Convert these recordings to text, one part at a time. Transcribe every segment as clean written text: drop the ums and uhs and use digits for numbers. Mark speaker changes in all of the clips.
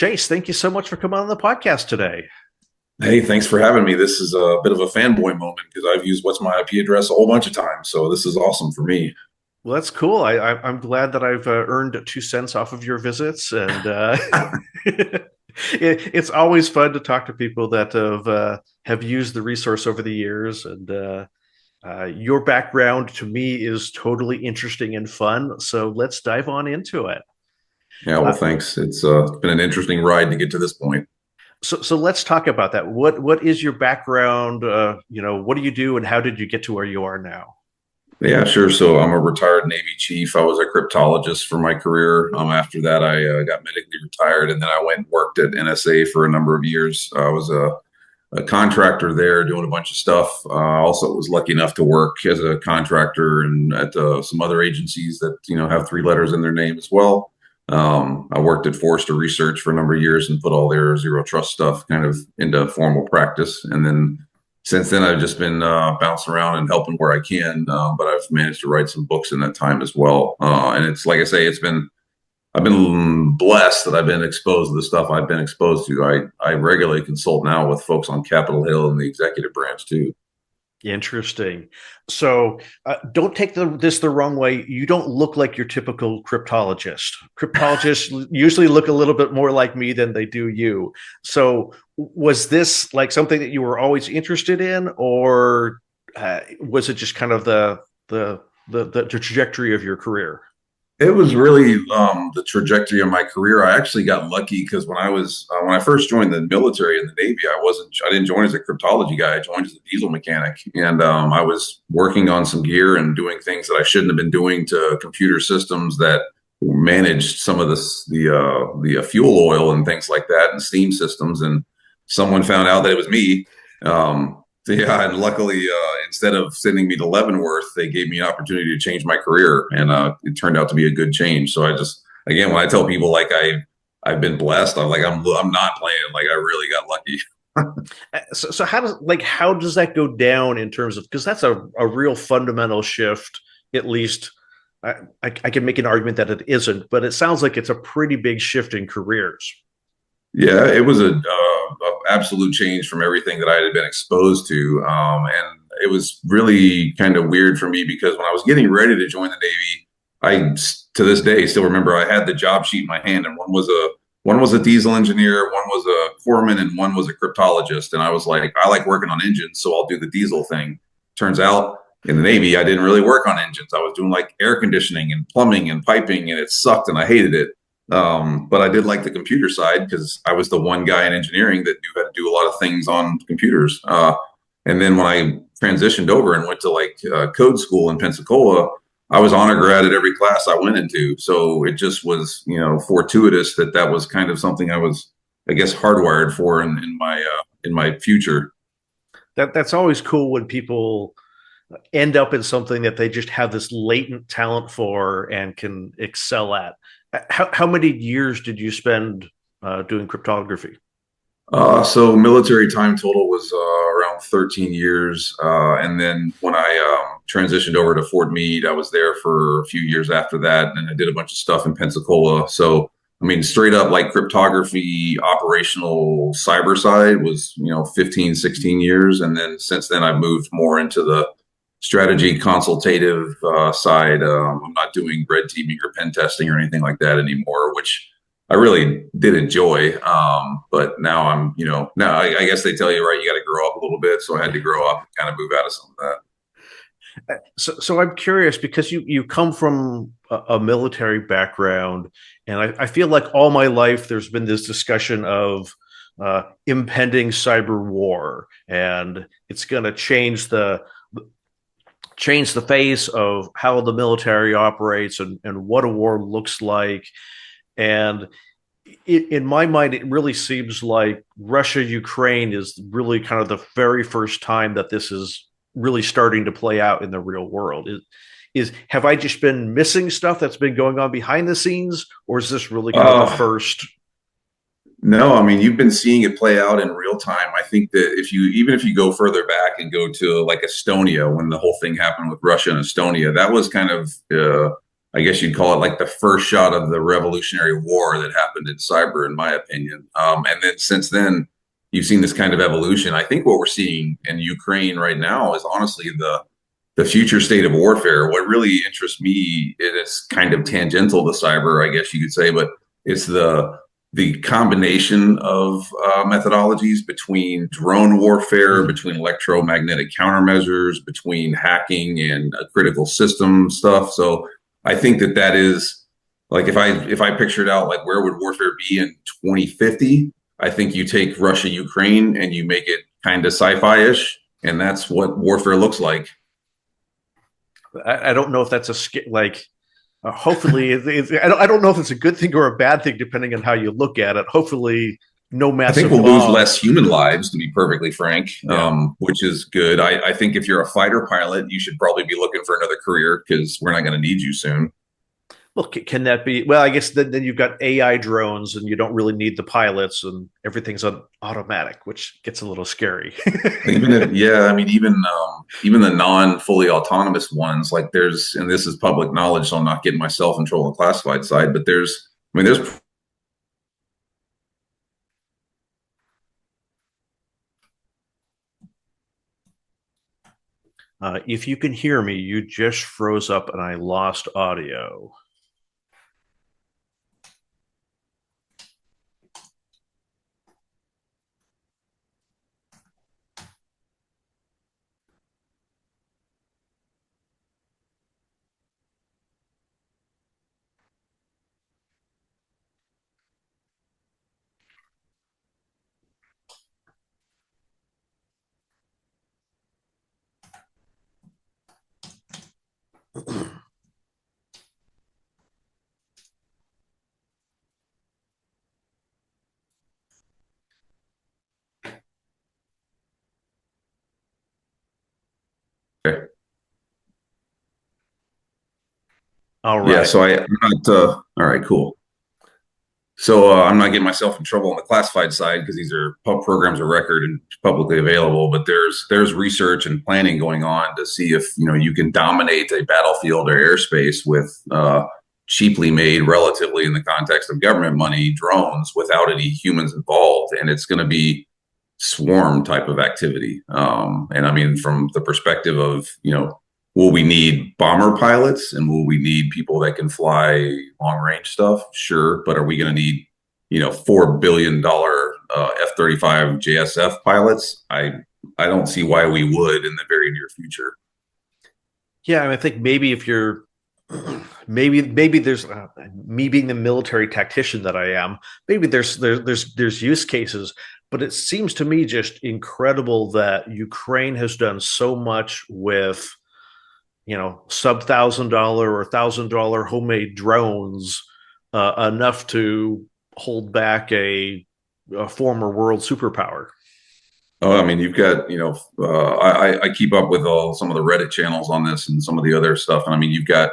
Speaker 1: Chase, thank you so much for coming on the podcast today.
Speaker 2: Hey, thanks for having me. This is a bit of a fanboy moment because I've used What's My IP address a whole bunch of times. So this is awesome for me.
Speaker 1: Well, that's cool. I'm glad that I've earned 2 cents off of your visits, and it's always fun to talk to people that have used the resource over the years. And your background to me is totally interesting and fun. So let's dive on into it.
Speaker 2: Yeah, well,
Speaker 1: Uh,
Speaker 2: thanks. It's been an interesting ride to get to this point.
Speaker 1: so let's talk about that. What is your background? What do you do, and how did you get to where you are now?
Speaker 2: Yeah, sure. So I'm a retired Navy chief. I was a cryptologist for my career. After that, I got medically retired, and then I went and worked at NSA for a number of years. I was a contractor there doing a bunch of stuff. Also was lucky enough to work as a contractor and at some other agencies that have three letters in their name as well. I worked at Forrester Research for a number of years and put all their zero trust stuff kind of into formal practice. And then since then, I've just been bouncing around and helping where I can. But I've managed to write some books in that time as well. And it's like I say, I've been blessed that I've been exposed to the stuff I've been exposed to. I regularly consult now with folks on Capitol Hill and the executive branch too.
Speaker 1: Interesting. So don't take this the wrong way. You don't look like your typical cryptologist. Cryptologists usually look a little bit more like me than they do you. So was this like something that you were always interested in, or was it just kind of the trajectory of your career?
Speaker 2: It was really the trajectory of my career. I actually got lucky because when I first joined the military and the Navy, I didn't join as a cryptology guy. I joined as a diesel mechanic, and I was working on some gear and doing things that I shouldn't have been doing to computer systems that managed some of the fuel oil and things like that and steam systems. And someone found out that it was me. So yeah, and luckily, instead of sending me to Leavenworth, they gave me an opportunity to change my career, and it turned out to be a good change. So I just, again, when I tell people like I've been blessed, I'm not playing. Like I really got lucky.
Speaker 1: So how does that go down in terms of, because that's a real fundamental shift, at least. I can make an argument that it isn't, but it sounds like it's a pretty big shift in careers.
Speaker 2: Yeah, it was a absolute change from everything that I had been exposed to, and it was really kind of weird for me because when I was getting ready to join the Navy, to this day still remember I had the job sheet in my hand, and one was a diesel engineer, one was a corpsman, and one was a cryptologist. And I was like, I like working on engines, so I'll do the diesel thing. Turns out in the Navy, I didn't really work on engines. I was doing like air conditioning and plumbing and piping, and it sucked, and I hated it. But I did like the computer side because I was the one guy in engineering that knew how to do a lot of things on computers. And then when I transitioned over and went to like code school in Pensacola, I was honor grad at every class I went into. So it just was, fortuitous that that was kind of something I was, I guess, hardwired for in my future.
Speaker 1: That's always cool when people end up in something that they just have this latent talent for and can excel at. How many years did you spend doing cryptography?
Speaker 2: So military time total was around 13 years. And then when I transitioned over to Fort Meade, I was there for a few years after that. And I did a bunch of stuff in Pensacola. So, I mean, straight up like cryptography, operational cyber side was, 15, 16 years. And then since then, I've moved more into the strategy consultative side. I'm not doing red teaming or pen testing or anything like that anymore, which I really did enjoy. But now now I guess they tell you, right, you got to grow up a little bit. So I had to grow up and kind of move out of some of that.
Speaker 1: So I'm curious because you come from a military background, and I feel like all my life there's been this discussion of impending cyber war, and it's going to change the face of how the military operates and what a war looks like. And in my mind, it really seems like Russia Ukraine is really kind of the very first time that this is really starting to play out in the real world. Is have I just been missing stuff that's been going on behind the scenes, or is this really kind of the first?
Speaker 2: No, I mean, you've been seeing it play out in real time. I think that even if you go further back and go to like Estonia, when the whole thing happened with Russia and Estonia, that was kind of I guess you'd call it like the first shot of the Revolutionary War that happened in cyber, in my opinion. And then since then, you've seen this kind of evolution. I think what we're seeing in Ukraine right now is honestly the future state of warfare. What really interests me is kind of tangential to cyber, I guess you could say, but it's the combination of methodologies between drone warfare, between electromagnetic countermeasures, between hacking and critical system stuff. So I think that is like if I pictured out like where would warfare be in 2050, I think you take Russia, Ukraine, and you make it kind of sci-fi-ish, and that's what warfare looks like.
Speaker 1: I don't know if that's like. Hopefully, I don't know if it's a good thing or a bad thing, depending on how you look at it. Hopefully, no
Speaker 2: I think
Speaker 1: massive
Speaker 2: we'll lose
Speaker 1: bomb.
Speaker 2: less human lives, to be perfectly frank,
Speaker 1: Yeah.
Speaker 2: which is good. I think if you're a fighter pilot, you should probably be looking for another career because we're not going to need you soon.
Speaker 1: Well, can that be? Well, I guess then you've got AI drones, and you don't really need the pilots, and everything's on automatic, which gets a little scary.
Speaker 2: Even if, yeah, I mean, even the non-fully autonomous ones, like there's, and this is public knowledge, so I'm not getting myself in trouble on the classified side, but I mean, there's
Speaker 1: If you can hear me, you just froze up, and I lost audio.
Speaker 2: okay.
Speaker 1: All
Speaker 2: Yeah,
Speaker 1: right.
Speaker 2: so I'm not, all right, cool. So I'm not getting myself in trouble on the classified side because these are programs of record and publicly available. But there's research and planning going on to see if you can dominate a battlefield or airspace with cheaply made, relatively in the context of government money, drones without any humans involved, and it's going to be swarm type of activity. And I mean, from the perspective of will we need bomber pilots and will we need people that can fly long range stuff? Sure. But are we going to need, $4 billion F-35 JSF pilots? I don't see why we would in the very near future.
Speaker 1: Yeah, I think maybe if you're maybe there's me being the military tactician that I am, maybe there's use cases, but it seems to me just incredible that Ukraine has done so much with sub $1,000 or $1,000 homemade drones, enough to hold back a former world superpower.
Speaker 2: Oh, I mean, you've got, I keep up with some of the Reddit channels on this and some of the other stuff. And I mean, you've got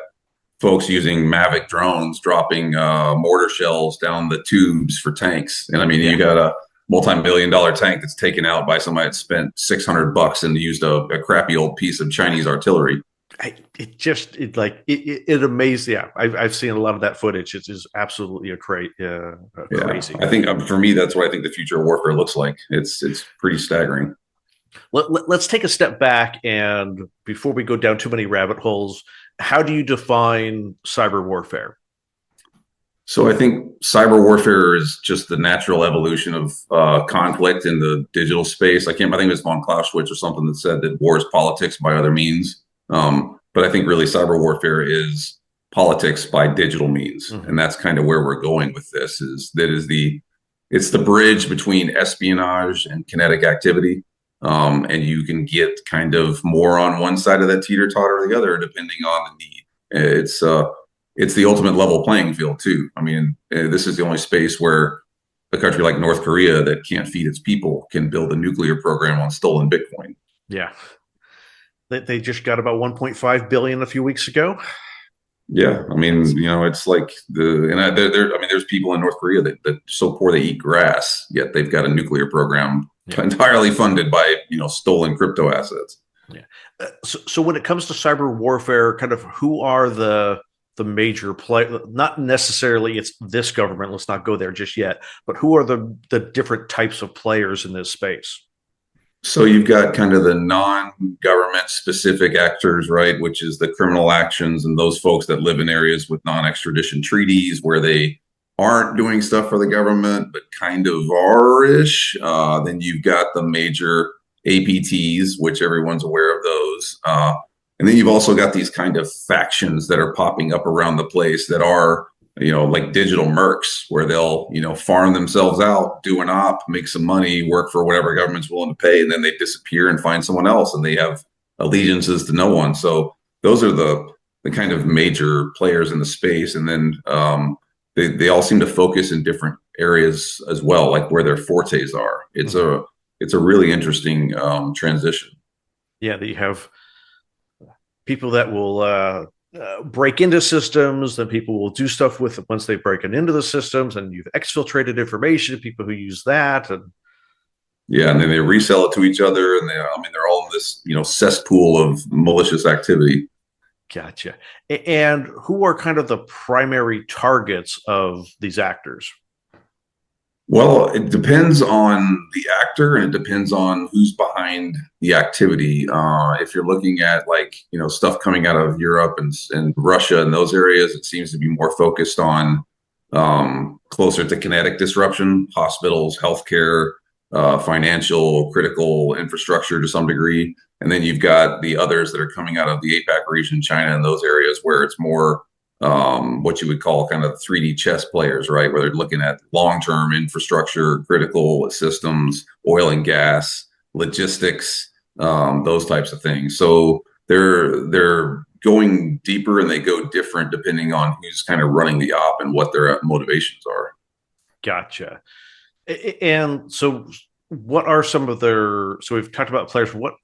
Speaker 2: folks using Mavic drones dropping mortar shells down the tubes for tanks. And I mean,
Speaker 1: Yeah.
Speaker 2: you got a multi-million-dollar tank that's taken out by somebody that spent $600 and used a crappy old piece of Chinese artillery.
Speaker 1: It amazed. Yeah, I've seen a lot of that footage. It is absolutely
Speaker 2: Yeah,
Speaker 1: crazy.
Speaker 2: I think for me, that's what I think the future of warfare looks like. It's pretty staggering.
Speaker 1: Let's take a step back, and before we go down too many rabbit holes, how do you define cyber warfare?
Speaker 2: So I think cyber warfare is just the natural evolution of conflict in the digital space. I think it was von Clausewitz or something that said that war is politics by other means. But I think really cyber warfare is politics by digital means,
Speaker 1: Mm-hmm.
Speaker 2: and that's kind of where we're going with this. It's the bridge between espionage and kinetic activity, and you can get kind of more on one side of that teeter totter or the other depending on the need. It's the ultimate level playing field too. I mean, this is the only space where a country like North Korea that can't feed its people can build a nuclear program on stolen Bitcoin.
Speaker 1: Yeah, they just got about 1.5 billion a few weeks ago.
Speaker 2: Yeah, I mean, it's like I mean, there's people in North Korea that so poor they eat grass, yet they've got a nuclear program
Speaker 1: Yeah.
Speaker 2: entirely funded by stolen crypto assets.
Speaker 1: Yeah. So when it comes to cyber warfare, kind of who are the the major play? Not necessarily it's this government. Let's not go there just yet. But who are the different types of players in this space?
Speaker 2: So you've got kind of the non-government specific actors, right? Which is the criminal actions and those folks that live in areas with non-extradition treaties where they aren't doing stuff for the government, but kind of are-ish. Then you've got the major APTs, which everyone's aware of those. And then you've also got these kind of factions that are popping up around the place that are, like digital mercs, where they'll, farm themselves out, do an op, make some money, work for whatever government's willing to pay, and then they disappear and find someone else, and they have allegiances to no one. So those are the kind of major players in the space, and then they all seem to focus in different areas as well, like where their fortes are. It's a really interesting transition.
Speaker 1: Yeah, that you have people that will break into systems, then people will do stuff with it once they've broken into the systems, and you've exfiltrated information, people who use that. And
Speaker 2: Yeah, and then they resell it to each other, and they're all in this cesspool of malicious activity.
Speaker 1: gotcha. And who are kind of the primary targets of these actors?
Speaker 2: Well, it depends on the actor and it depends on who's behind the activity. If you're looking at like, stuff coming out of Europe and Russia and those areas, it seems to be more focused on closer to kinetic disruption, hospitals, healthcare, financial, critical infrastructure to some degree. And then you've got the others that are coming out of the APAC region, China, and those areas where it's more what you would call kind of 3D chess players, right? Where they're looking at long-term infrastructure, critical systems, oil and gas, logistics, those types of things. So they're going deeper and they go different depending on who's kind of running the op and what their motivations are.
Speaker 1: Gotcha. And so, what are some of their? So we've talked about players. What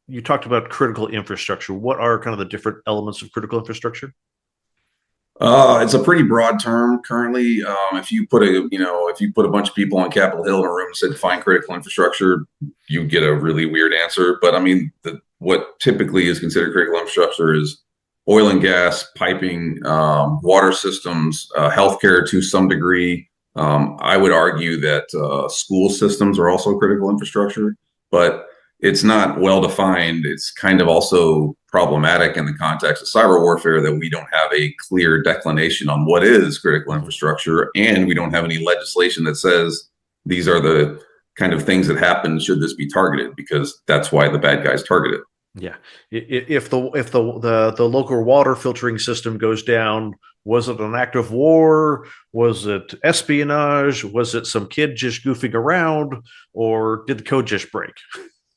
Speaker 1: you talked about critical infrastructure. What are kind of the different elements of critical infrastructure?
Speaker 2: It's a pretty broad term currently. If you put a bunch of people on Capitol Hill in a room and said define critical infrastructure, you get a really weird answer. But I mean, what typically is considered critical infrastructure is oil and gas, piping, water systems, healthcare to some degree. I would argue that school systems are also critical infrastructure, but it's not well defined. It's kind of also problematic in the context of cyber warfare that we don't have a clear declination on what is critical infrastructure, and we don't have any legislation that says these are the kind of things that happen should this be targeted, because that's why the bad guys target it.
Speaker 1: Yeah, if the local water filtering system goes down, was it an act of war? Was it espionage? Was it some kid just goofing around, or did the code just break?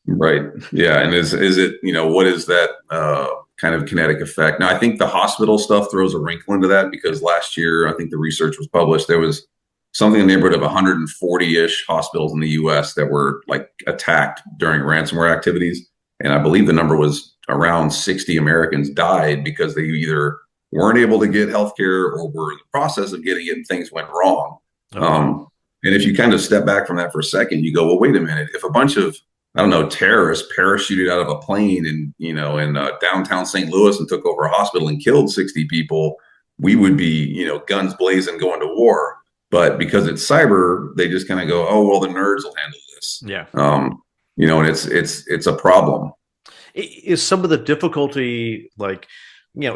Speaker 2: Right. Yeah. And is it, what is that kind of kinetic effect? Now, I think the hospital stuff throws a wrinkle into that because last year, I think the research was published. There was something in the neighborhood of 140-ish hospitals in the US that were like attacked during ransomware activities. And I believe the number was around 60 Americans died because they either weren't able to get healthcare or were in the process of getting it and things went wrong.
Speaker 1: Oh,
Speaker 2: And if you kind of step back from that for a second, you go, well, wait a minute. If a bunch of I don't know, terrorists parachuted out of a plane in downtown St. Louis and took over a hospital and killed 60 people, we would be, guns blazing going to war. But because it's cyber, they just kind of go, oh, well, the nerds will handle this.
Speaker 1: yeah.
Speaker 2: And it's a problem.
Speaker 1: Is some of the difficulty like,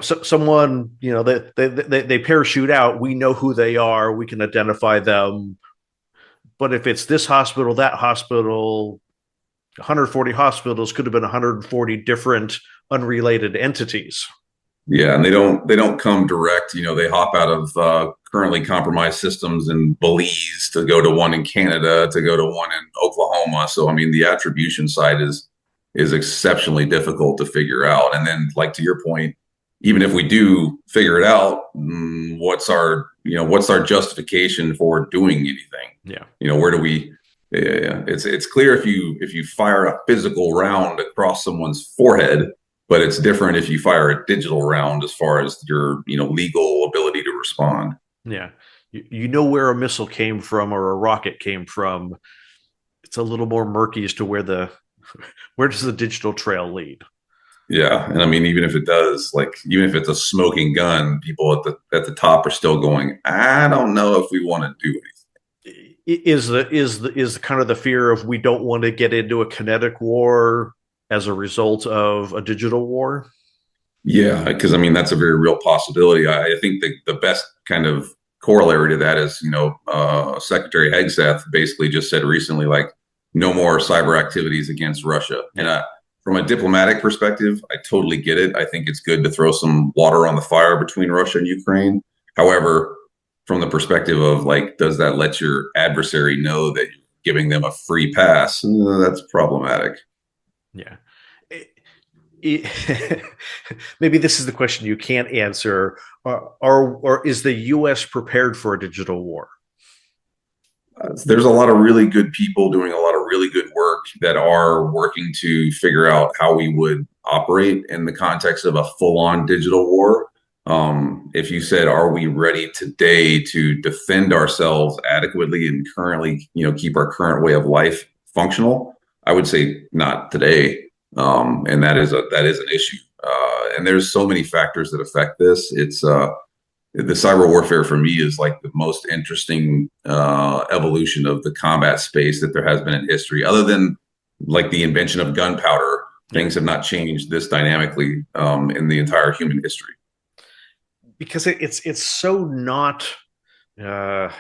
Speaker 1: someone, they parachute out, we know who they are, we can identify them. But if it's this hospital, that hospital, 140 hospitals could have been 140 different unrelated entities.
Speaker 2: Yeah, and they don't come direct. They hop out of currently compromised systems in Belize to go to one in Canada to go to one in Oklahoma. So I mean, the attribution side is exceptionally difficult to figure out. And then, like to your point, even if we do figure it out, what's our justification for doing anything?
Speaker 1: Yeah.
Speaker 2: Where do we? Yeah, it's clear if you fire a physical round across someone's forehead, but it's different if you fire a digital round as far as your legal ability to respond.
Speaker 1: Yeah. You know where a missile came from or a rocket came from. It's a little more murky as to where does the digital trail lead.
Speaker 2: Yeah, and I mean, even if it does, like, even if it's a smoking gun, people at the top are still going, I don't know if we want to do anything.
Speaker 1: Is the kind of the fear of we don't want to get into a kinetic war as a result of a digital war?
Speaker 2: Yeah, because I mean, that's a very real possibility. I think the best kind of corollary to that is, Secretary Hegseth basically just said recently, like, no more cyber activities against Russia. And
Speaker 1: Yeah,
Speaker 2: from a diplomatic perspective, I totally get it. I think it's good to throw some water on the fire between Russia and Ukraine. However, from the perspective of, like, does that let your adversary know that you're giving them a free pass? That's problematic.
Speaker 1: yeah. Maybe this is the question you can't answer. Or is the U.S. prepared for a digital war?
Speaker 2: There's a lot of really good people doing a lot of really good work that are working to figure out how we would operate in the context of a full-on digital war. If you said, "Are we ready today to defend ourselves adequately and currently, keep our current way of life functional?" I would say not today, and that is an issue. And there's so many factors that affect this. It's The cyber warfare for me is like the most interesting evolution of the combat space that there has been in history. Other than like the invention of gunpowder,
Speaker 1: Yeah,
Speaker 2: things have not changed this dynamically in the entire human history.
Speaker 1: because it's so not. Uh,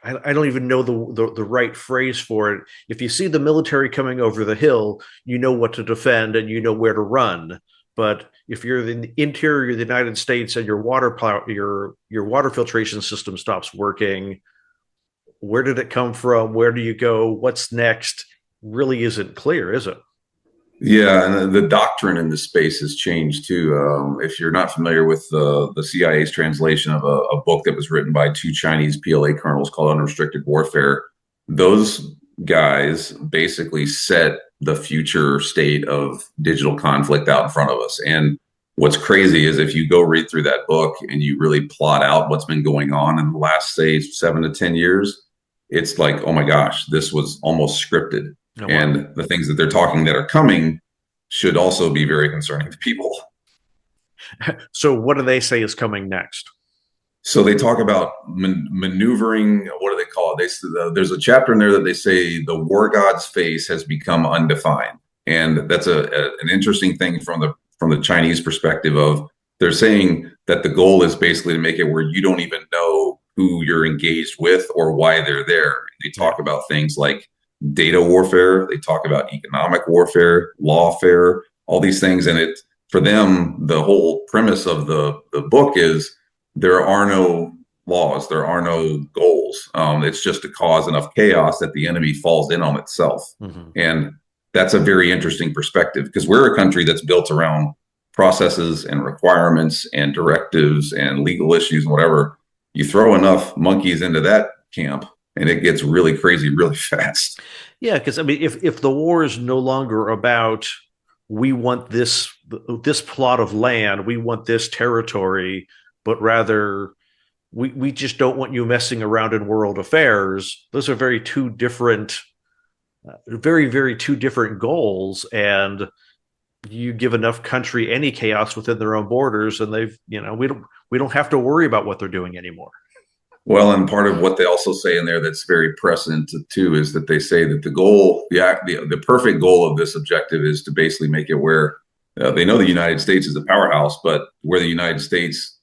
Speaker 1: I don't even know the right phrase for it. If you see the military coming over the hill, you know what to defend and you know where to run. But if you're in the interior of the United States and your water filtration system stops working, where did it come from? Where do you go? What's next? Really isn't clear, is it?
Speaker 2: Yeah, and the doctrine in the space has changed too. If you're not familiar with the CIA's translation of a book that was written by two Chinese PLA colonels called Unrestricted Warfare, those guys basically set the future state of digital conflict out in front of us. And what's crazy is if you go read through that book and you really plot out what's been going on in the last, say, 7 to 10 years, it's like, oh my gosh, this was almost scripted.
Speaker 1: Oh, wow.
Speaker 2: And the things that they're talking that are coming should also be very concerning to people.
Speaker 1: So, what do they say is coming next?
Speaker 2: So they talk about maneuvering. What do they call it? There's a chapter in there that they say the war god's face has become undefined, and that's an interesting thing from the Chinese perspective. Of they're saying that the goal is basically to make it where you don't even know who you're engaged with or why they're there. They
Speaker 1: Yeah.
Speaker 2: talk about things like data warfare. They talk about economic warfare, lawfare, all these things, and it for them the whole premise of the book is there are no laws, there are no goals. It's just to cause enough chaos that the enemy falls in on itself.
Speaker 1: Mm-hmm.
Speaker 2: And that's a very interesting perspective because we're a country that's built around processes and requirements and directives and legal issues and whatever. You throw enough monkeys into that camp and it gets really crazy really fast.
Speaker 1: Yeah, because I mean, if the war is no longer about we want this plot of land, we want this territory, but rather we just don't want you messing around in world affairs. Those are very two different goals, and you give enough country any chaos within their own borders, and we don't have to worry about what they're doing anymore.
Speaker 2: Well, and part of what they also say in there that's very prescient too is that they say that the goal, the perfect goal of this objective is to basically make it where they know the United States is a powerhouse, but where the United States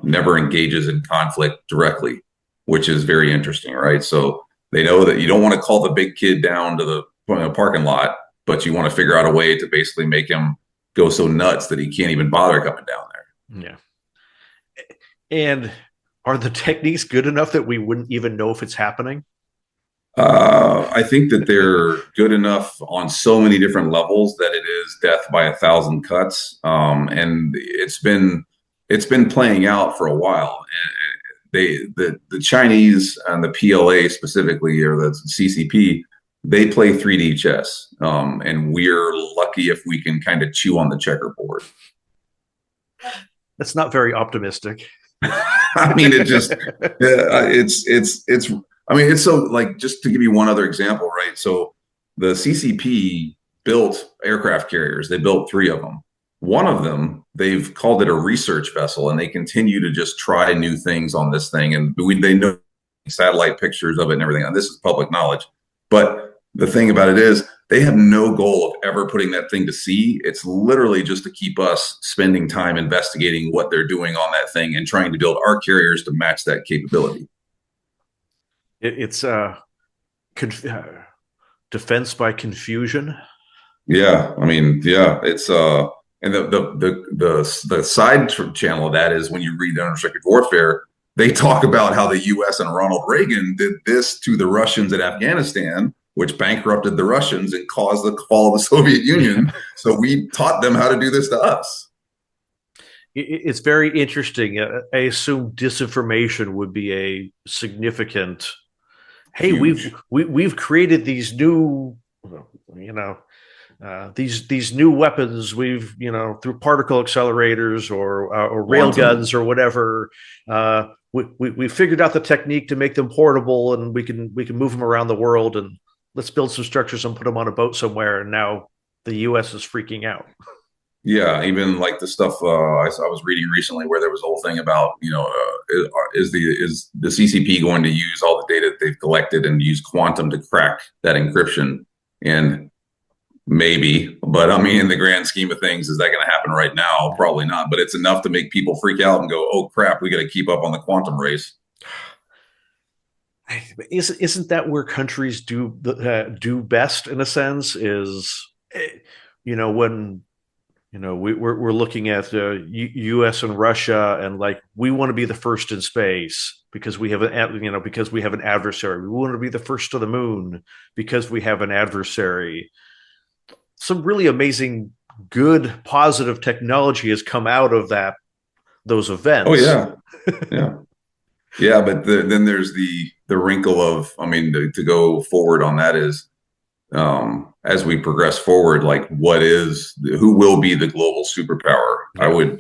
Speaker 2: never engages in conflict directly, which is very interesting, right? So they know that you don't want to call the big kid down to the parking lot, but you want to figure out a way to basically make him go so nuts that he can't even bother coming down there.
Speaker 1: Yeah. And are the techniques good enough that we wouldn't even know if it's happening?
Speaker 2: I think that they're good enough on so many different levels that it is death by a thousand cuts, and it's been playing out for a while. The Chinese and the PLA specifically, or the CCP, they play 3D chess, and we're lucky if we can kind of chew on the checkerboard.
Speaker 1: That's not very optimistic.
Speaker 2: I mean, it's. I mean, it's so like just to give you one other example, right? So the CCP built aircraft carriers. They built three of them. One of them, they've called it a research vessel, and they continue to just try new things on this thing. And they know satellite pictures of it and everything. And this is public knowledge. But the thing about it is, they have no goal of ever putting that thing to sea. It's literally just to keep us spending time investigating what they're doing on that thing and trying to build our carriers to match that capability.
Speaker 1: It's conf- uh, defense by confusion.
Speaker 2: Yeah, I mean, yeah, it's and the side channel of that is when you read Unrestricted Warfare, they talk about how the U.S. and Ronald Reagan did this to the Russians in Afghanistan, which bankrupted the Russians and caused the fall of the Soviet Union. So we taught them how to do this to us.
Speaker 1: It's very interesting. I assume disinformation would be a significant. Hey,
Speaker 2: Huge.
Speaker 1: we've created these new, you know, these new weapons. We've through particle accelerators or rail
Speaker 2: Quantum.
Speaker 1: guns or whatever. We figured out the technique to make them portable, and we can move them around the world, and let's build some structures and put them on a boat somewhere. And now the U.S. is freaking out.
Speaker 2: Yeah, even like the stuff I was reading recently, where there was a whole thing about, is the CCP going to use all the data that they've collected and use quantum to crack that encryption? And maybe, but I mean, in the grand scheme of things, is that going to happen right now? Probably not. But it's enough to make people freak out and go, "Oh crap, we got to keep up on the quantum race."
Speaker 1: Isn't that where countries do best in a sense? Is when we're looking at the U.S. and Russia, and like we want to be the first in space because we have an adversary. We want to be the first to the moon because we have an adversary. Some really amazing, good, positive technology has come out of those
Speaker 2: Oh
Speaker 1: events.
Speaker 2: yeah, yeah. Yeah, but then there's the wrinkle of, I mean, to go forward on that is, as we progress forward, like who will be the global superpower?
Speaker 1: Yeah.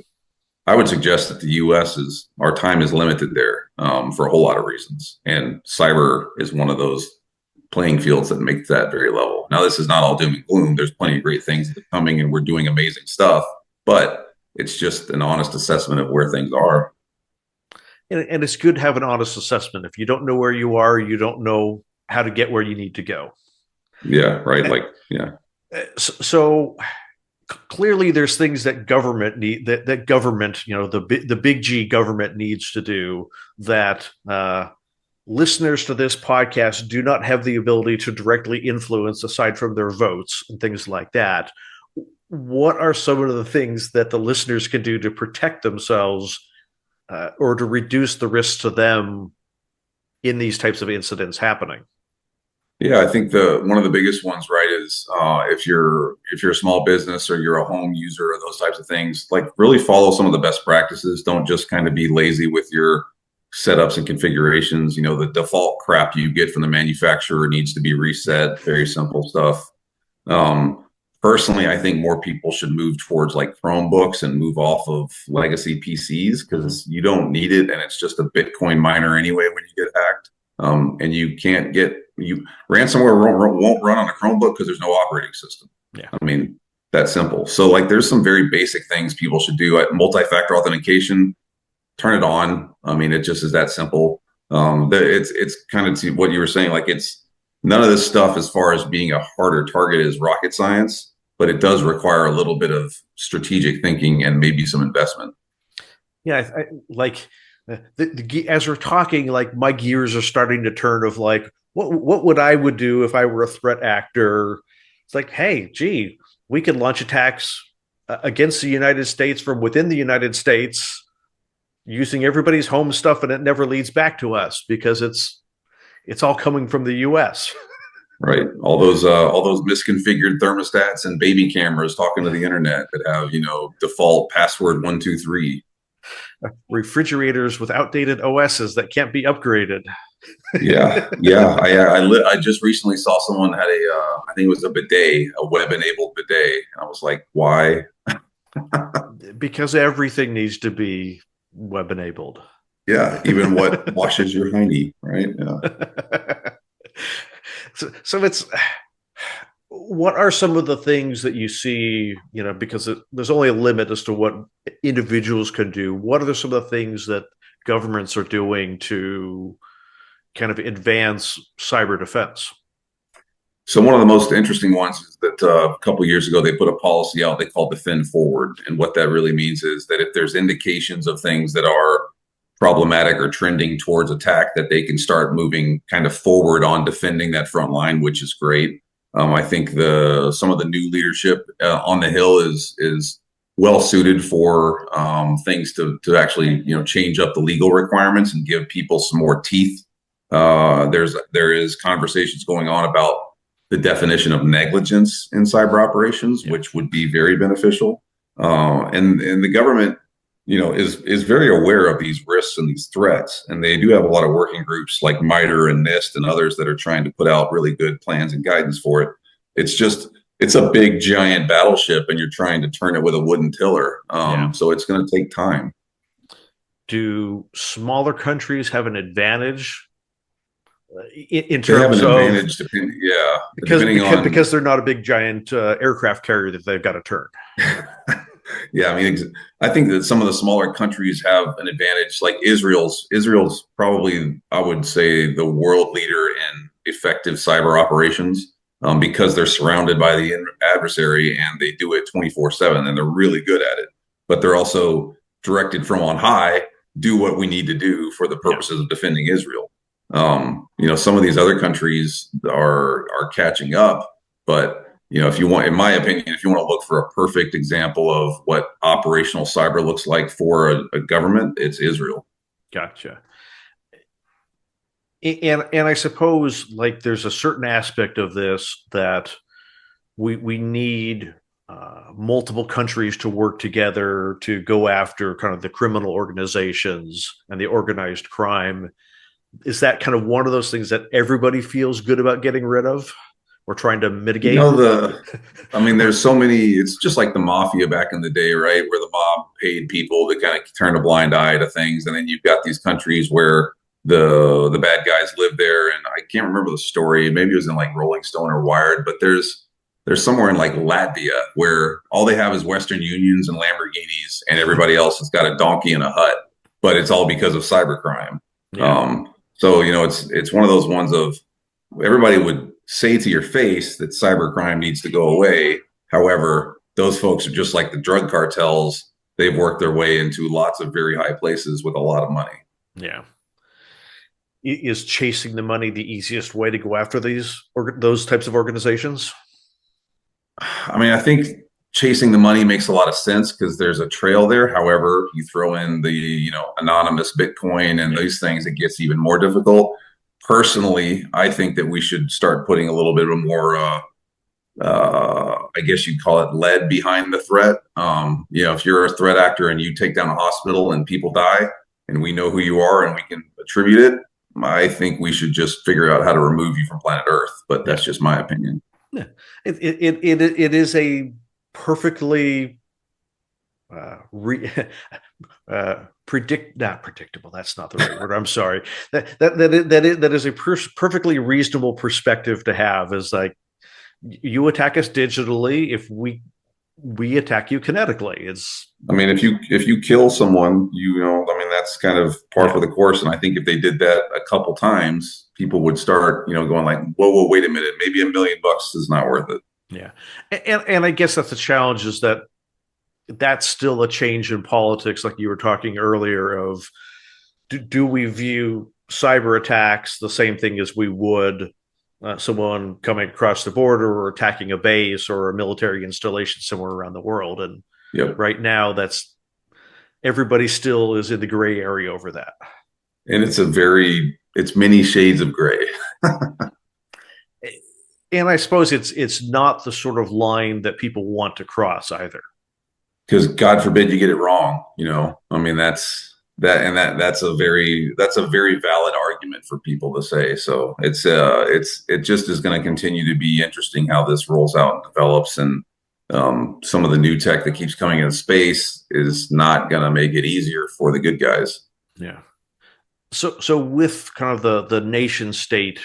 Speaker 2: I would suggest that the U.S. is our time is limited there, for a whole lot of reasons, and cyber is one of those playing fields that make that very level. Now, this is not all doom and gloom. There's plenty of great things that are coming, and we're doing amazing stuff, but it's just an honest assessment of where things are.
Speaker 1: And it's good to have an honest assessment. If you don't know where you are, you don't know how to get where you need to go.
Speaker 2: Yeah, right. Like, yeah.
Speaker 1: So clearly there's things that government, the big G government needs to do that listeners to this podcast do not have the ability to directly influence aside from their votes and things like that. What are some of the things that the listeners can do to protect themselves or to reduce the risks to them in these types of incidents happening?
Speaker 2: Yeah, I think the one of the biggest ones, right, is if you're a small business or you're a home user or those types of things, like really follow some of the best practices. Don't just kind of be lazy with your setups and configurations. The default crap you get from the manufacturer needs to be reset. Very simple stuff. Um, Personally, I think more people should move towards like Chromebooks and move off of legacy PCs because you don't need it, and it's just a Bitcoin miner anyway when you get hacked. And you can't get you ransomware won't run on a Chromebook because there's no operating system.
Speaker 1: Yeah.
Speaker 2: I mean, that's simple. So like, there's some very basic things people should do. Multi-factor authentication, turn it on. I mean, it just is that simple. It's kind of what you were saying. Like, it's none of this stuff as far as being a harder target is rocket science, but it does require a little bit of strategic thinking and maybe some investment.
Speaker 1: Yeah, like as we're talking, like my gears are starting to turn of like what would I would do if I were a threat actor? It's like, hey, gee, we could launch attacks against the United States from within the United States using everybody's home stuff, and it never leads back to us because it's all coming from the U.S.
Speaker 2: Right. All those misconfigured thermostats and baby cameras talking to the internet that have, default password 123.
Speaker 1: Refrigerators with outdated OSs that can't be upgraded.
Speaker 2: Yeah, yeah. I just recently saw someone had I think it was a bidet, a web enabled bidet. And I was like, why?
Speaker 1: Because everything needs to be web enabled.
Speaker 2: Yeah, even what washes your hiney, right? Yeah.
Speaker 1: So it's what are some of the things that you see, because there's only a limit as to what individuals can do. What are some of the things that governments are doing to kind of advance cyber defense?
Speaker 2: So one of the most interesting ones is that a couple of years ago they put a policy out they call Defend Forward, and what that really means is that if there's indications of things that are problematic or trending towards attack, that they can start moving kind of forward on defending that front line, which is great. I think the some of the new leadership on the Hill is well suited for things to actually change up the legal requirements and give people some more teeth. There is conversations going on about the definition of negligence in cyber operations,
Speaker 1: Yeah.
Speaker 2: which would be very beneficial. And the government, is very aware of these risks and these threats, and they do have a lot of working groups like MITRE and NIST and others that are trying to put out really good plans and guidance for it. It's a big giant battleship, and you're trying to turn it with a wooden tiller.
Speaker 1: Yeah.
Speaker 2: So it's going to take time.
Speaker 1: Do smaller countries have an advantage in
Speaker 2: They have
Speaker 1: terms
Speaker 2: an
Speaker 1: of
Speaker 2: advantage, yeah,
Speaker 1: because
Speaker 2: depending
Speaker 1: because,
Speaker 2: on.
Speaker 1: because they're not a big giant aircraft carrier that they've got to turn?
Speaker 2: Yeah, I mean, I think that some of the smaller countries have an advantage. Like Israel's probably, I would say, the world leader in effective cyber operations, because they're surrounded by the adversary and they do it 24/7, and they're really good at it. But they're also directed from on high, do what we need to do for the
Speaker 1: Yeah.
Speaker 2: purposes of defending Israel. Some of these other countries are catching up, but if you want, in my opinion, if you want to look for a perfect example of what operational cyber looks like for a government, it's Israel.
Speaker 1: Gotcha. And I suppose like there's a certain aspect of this that we need multiple countries to work together to go after kind of the criminal organizations and the organized crime. Is that kind of one of those things that everybody feels good about getting rid of or trying to
Speaker 2: You
Speaker 1: mitigate?
Speaker 2: know, I mean, there's so many, it's just like the mafia back in the day, right? Where the mob paid people to kind of turn a blind eye to things. And then you've got these countries where the bad guys live there. And I can't remember the story. Maybe it was in like Rolling Stone or Wired, but there's somewhere in like Latvia where all they have is Western Unions and Lamborghinis, and everybody else has got a donkey and a hut, but it's all because of cybercrime.
Speaker 1: Yeah.
Speaker 2: So, it's one of those ones of everybody would say to your face that cybercrime needs to go away. However, those folks are just like the drug cartels. They've worked their way into lots of very high places with a lot of money.
Speaker 1: Yeah. Is chasing the money the easiest way to go after those types of organizations?
Speaker 2: I mean, I think chasing the money makes a lot of sense because there's a trail there. However, you throw in the, anonymous Bitcoin and
Speaker 1: Yeah.
Speaker 2: these things, it gets even more difficult. Personally, I think that we should start putting a little bit of more, I guess you'd call it lead behind the threat. If you're a threat actor and you take down a hospital and people die and we know who you are and we can attribute it, I think we should just figure out how to remove you from planet Earth. But that's just my opinion.
Speaker 1: Yeah. It is a perfectly re, not predictable. That's not the right word. I'm sorry. That is a perfectly reasonable perspective to have. Is like you attack us digitally. If we attack you kinetically,
Speaker 2: I mean, if you kill someone, I mean, that's kind of par for the course. And I think if they did that a couple times, people would start, going like, whoa, wait a minute, maybe $1 million is not worth it.
Speaker 1: Yeah. And I guess that's the challenge is that's still a change in politics, like you were talking earlier of do we view cyber attacks the same thing as we would someone coming across the border or attacking a base or a military installation somewhere around the world? And
Speaker 2: Yep.
Speaker 1: right now, that's everybody still is in the gray area over that.
Speaker 2: And it's many shades of gray.
Speaker 1: And I suppose it's not the sort of line that people want to cross either.
Speaker 2: Because God forbid you get it wrong, I mean, that's a very valid argument for people to say. So it just is going to continue to be interesting how this rolls out and develops. And some of the new tech that keeps coming into space is not going to make it easier for the good guys.
Speaker 1: Yeah. So with kind of the nation state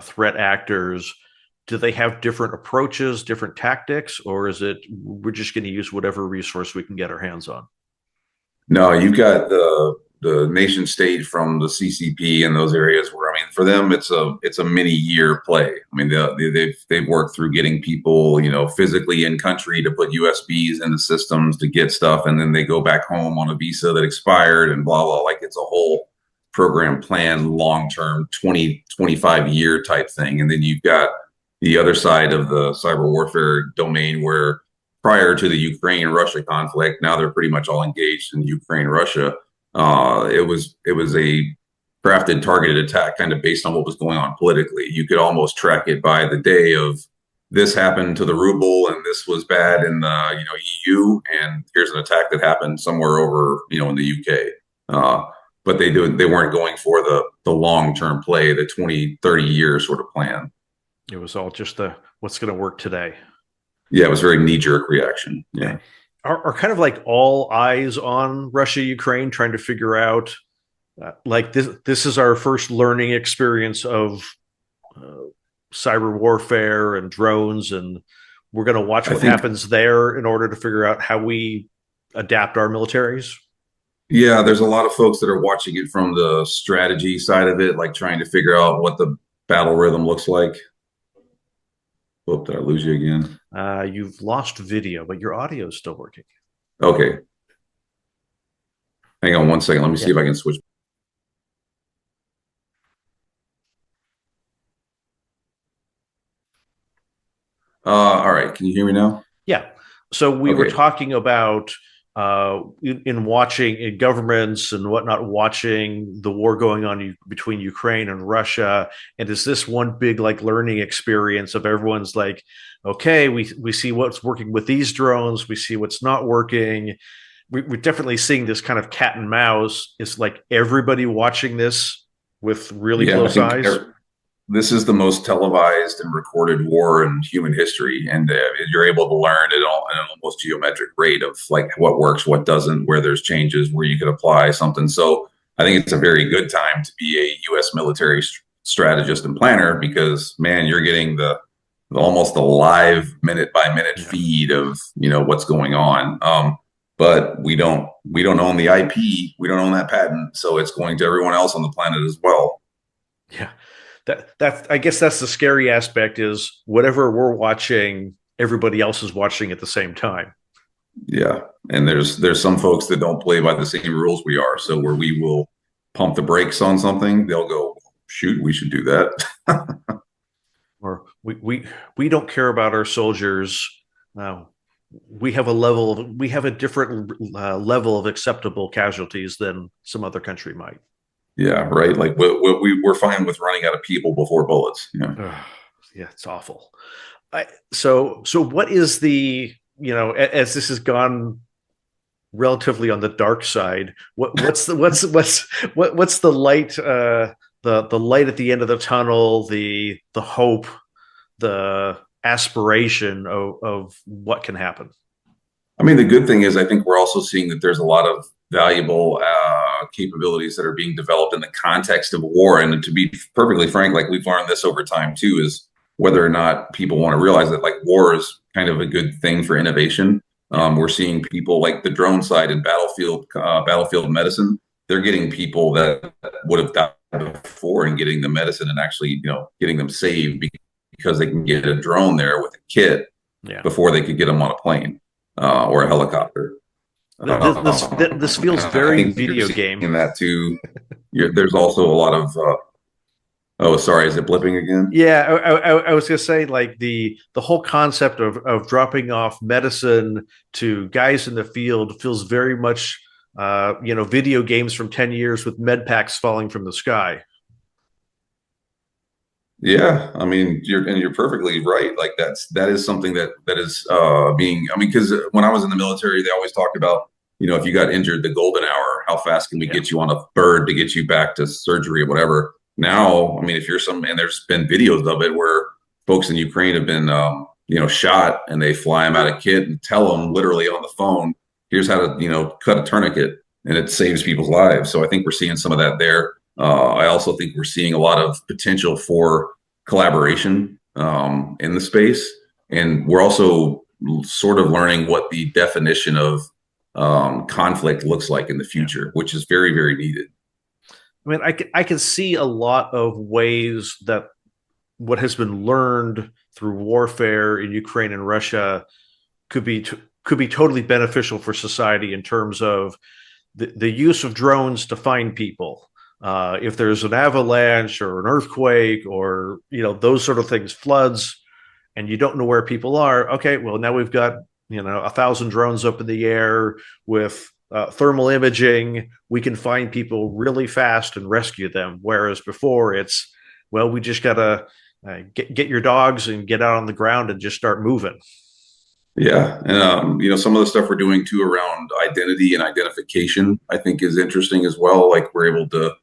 Speaker 1: threat actors, do they have different approaches, different tactics, or is it we're just going to use whatever resource we can get our hands on?
Speaker 2: No, you've got the nation state from the CCP and those areas where, I mean, for them it's a many year play. I mean, they've worked through getting people, physically in country to put USBs in the systems to get stuff, and then they go back home on a visa that expired and blah blah. Like it's a whole program plan, long term, 20-25 year type thing. And then you've got the other side of the cyber warfare domain where prior to the Ukraine-Russia conflict, now they're pretty much all engaged in Ukraine-Russia. It was a crafted, targeted attack, kind of based on what was going on politically. You could almost track it by the day of this happened to the ruble, and this was bad in the EU, and here's an attack that happened somewhere over in the UK. But they weren't going for the long-term play, the 20-30 year sort of plan.
Speaker 1: It was all just the what's going to work today.
Speaker 2: Yeah, it was a very knee-jerk reaction. Yeah.
Speaker 1: Are kind of like all eyes on Russia, Ukraine, trying to figure out like this is our first learning experience of cyber warfare and drones, and we're going to watch what happens there in order to figure out how we adapt our militaries?
Speaker 2: Yeah, there's a lot of folks that are watching it from the strategy side of it, like trying to figure out what the battle rhythm looks like. Oh, did I lose you again?
Speaker 1: You've lost video, but your audio is still working.
Speaker 2: Okay. Hang on one second. Let me see if I can switch. All right. Can you hear me now?
Speaker 1: Yeah. So we were talking about in watching governments and whatnot, watching the war going on between Ukraine and Russia. And is this one big like learning experience of everyone's like, okay, we see what's working with these drones. We see what's not working. We're definitely seeing this kind of cat and mouse. It's like everybody watching this with really close eyes.
Speaker 2: This is the most televised and recorded war in human history, and you're able to learn at an almost geometric rate of like what works, what doesn't, where there's changes, where you could apply something. So I think it's a very good time to be a U.S. military strategist and planner because, man, you're getting the almost a live minute by minute feed of what's going on. But we don't own the IP, we don't own that patent, so it's going to everyone else on the planet as well.
Speaker 1: Yeah. That I guess that's the scary aspect is whatever we're watching, everybody else is watching at the same time.
Speaker 2: Yeah. And there's some folks that don't play by the same rules we are. So where we will pump the brakes on something, they'll go, shoot, we should do that.
Speaker 1: Or we don't care about our soldiers. We have a different level of acceptable casualties than some other country might.
Speaker 2: Yeah, right. Like we're fine with running out of people before bullets. Yeah,
Speaker 1: yeah, it's awful. So what is the as this has gone relatively on the dark side? What's the light? The light at the end of the tunnel, the hope, the aspiration of what can happen.
Speaker 2: I mean, the good thing is I think we're also seeing that there's a lot of valuable capabilities that are being developed in the context of war. And to be perfectly frank, like we've learned this over time too, is whether or not people want to realize that like war is kind of a good thing for innovation. We're seeing people like the drone side in battlefield medicine. They're getting people that would have died before and getting the medicine and actually, getting them saved because they can get a drone there with a kit before they could get them on a plane or a helicopter.
Speaker 1: This feels very video game.
Speaker 2: In that too, there's also a lot of. Oh, sorry, is it blipping again?
Speaker 1: Yeah, I was gonna say like the whole concept of dropping off medicine to guys in the field feels very much video games from 10 years with med packs falling from the sky.
Speaker 2: Yeah, I mean, you're perfectly right. Like that is something that is being. I mean, because when I was in the military, they always talked about if you got injured, the golden hour. How fast can we get you on a bird to get you back to surgery or whatever? Now, I mean, if you're and there's been videos of it where folks in Ukraine have been shot and they fly them out of kit and tell them literally on the phone, here's how to cut a tourniquet, and it saves people's lives. So I think we're seeing some of that there. I also think we're seeing a lot of potential for collaboration in the space, and we're also sort of learning what the definition of conflict looks like in the
Speaker 1: Yeah.
Speaker 2: future, which is very, very needed.
Speaker 1: I mean, I can see a lot of ways that what has been learned through warfare in Ukraine and Russia could be could be totally beneficial for society in terms of the use of drones to find people. If there's an avalanche or an earthquake or those sort of things, floods, and you don't know where people are, okay, well now we've got 1,000 drones up in the air with thermal imaging. We can find people really fast and rescue them. Whereas before, it's well, we just gotta get your dogs and get out on the ground and just start moving.
Speaker 2: Yeah, and some of the stuff we're doing too around identity and identification, I think, is interesting as well. Like we're able to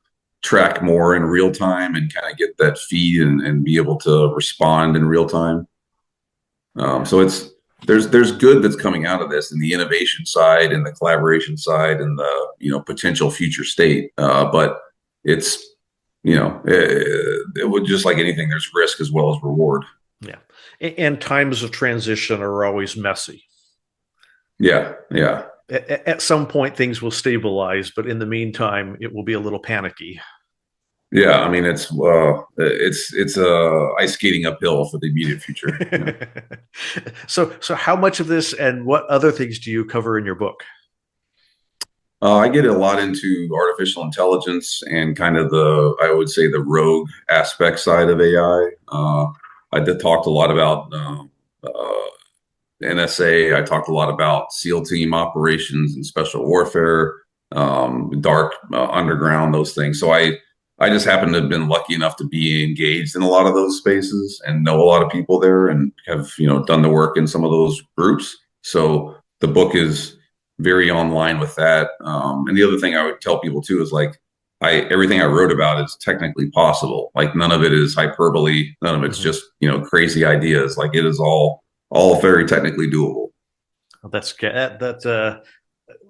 Speaker 2: track more in real time and kind of get that feed and be able to respond in real time.
Speaker 1: Yeah,
Speaker 2: So there's good that's coming out of this, and the innovation side, and the collaboration side, and the potential future state. But it's it would just like anything, there's risk as well as reward.
Speaker 1: yeah, and times of transition are always messy.
Speaker 2: Yeah, yeah.
Speaker 1: At some point, things will stabilize, but in the meantime, it will be a little panicky.
Speaker 2: Yeah, I mean it's ice skating uphill for the immediate future. Yeah.
Speaker 1: So how much of this and what other things do you cover in your book?
Speaker 2: I get a lot into artificial intelligence and kind of I would say, the rogue aspect side of AI. I did talked a lot about NSA. I talked a lot about SEAL team operations and special warfare, dark underground, those things. So I just happen to have been lucky enough to be engaged in a lot of those spaces and know a lot of people there and have done the work in some of those groups. So the book is very online with that. And the other thing I would tell people too is like everything I wrote about is technically possible. Like none of it is hyperbole. None of it's
Speaker 1: Mhm.
Speaker 2: just crazy ideas. Like it is all very technically doable.
Speaker 1: Well, that's good.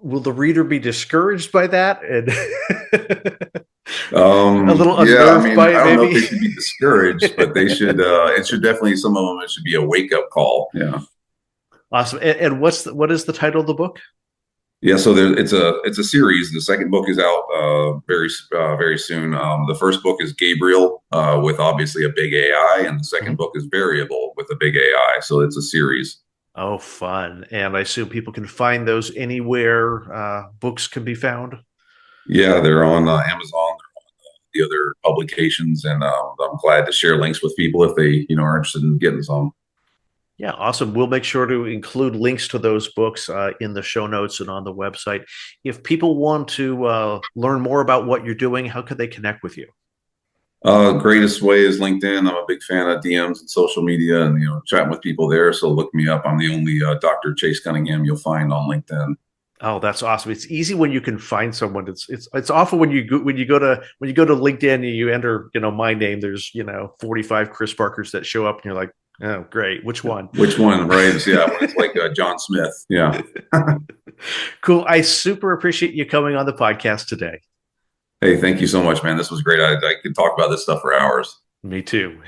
Speaker 1: Will the reader be discouraged by that and a little
Speaker 2: Yeah, I
Speaker 1: unnerved
Speaker 2: mean,
Speaker 1: by
Speaker 2: I
Speaker 1: it,
Speaker 2: don't know if
Speaker 1: maybe?
Speaker 2: they should be discouraged, but they should. It should definitely, some of them, it should be a wake up call. Yeah,
Speaker 1: Awesome. And what is the title of the book?
Speaker 2: yeah. So it's a series. The second book is out very soon. The first book is Gabriel, with obviously a big AI, and the second
Speaker 1: Mhm.
Speaker 2: book is Variable with a big AI. So it's a series.
Speaker 1: Oh, fun. And I assume people can find those anywhere books can be found.
Speaker 2: Yeah, they're on Amazon, the other publications, and I'm glad to share links with people if they are interested in getting some.
Speaker 1: Yeah, awesome. We'll make sure to include links to those books in the show notes and on the website. If people want to learn more about what you're doing, how could they connect with you?
Speaker 2: Greatest way is LinkedIn. I'm a big fan of DMs and social media, and chatting with people there. So look me up. I'm the only Dr. Chase Cunningham you'll find on LinkedIn.
Speaker 1: Oh, that's awesome. It's easy when you can find someone. It's awful when you go to LinkedIn and you enter, my name, there's, 45 Chris Parkers that show up and you're like, "Oh, great. Which one?"
Speaker 2: Which one, right? Yeah, when it's like John Smith. Yeah.
Speaker 1: Cool. I super appreciate you coming on the podcast today.
Speaker 2: Hey, thank you so much, man. This was great. I could talk about this stuff for hours.
Speaker 1: Me too.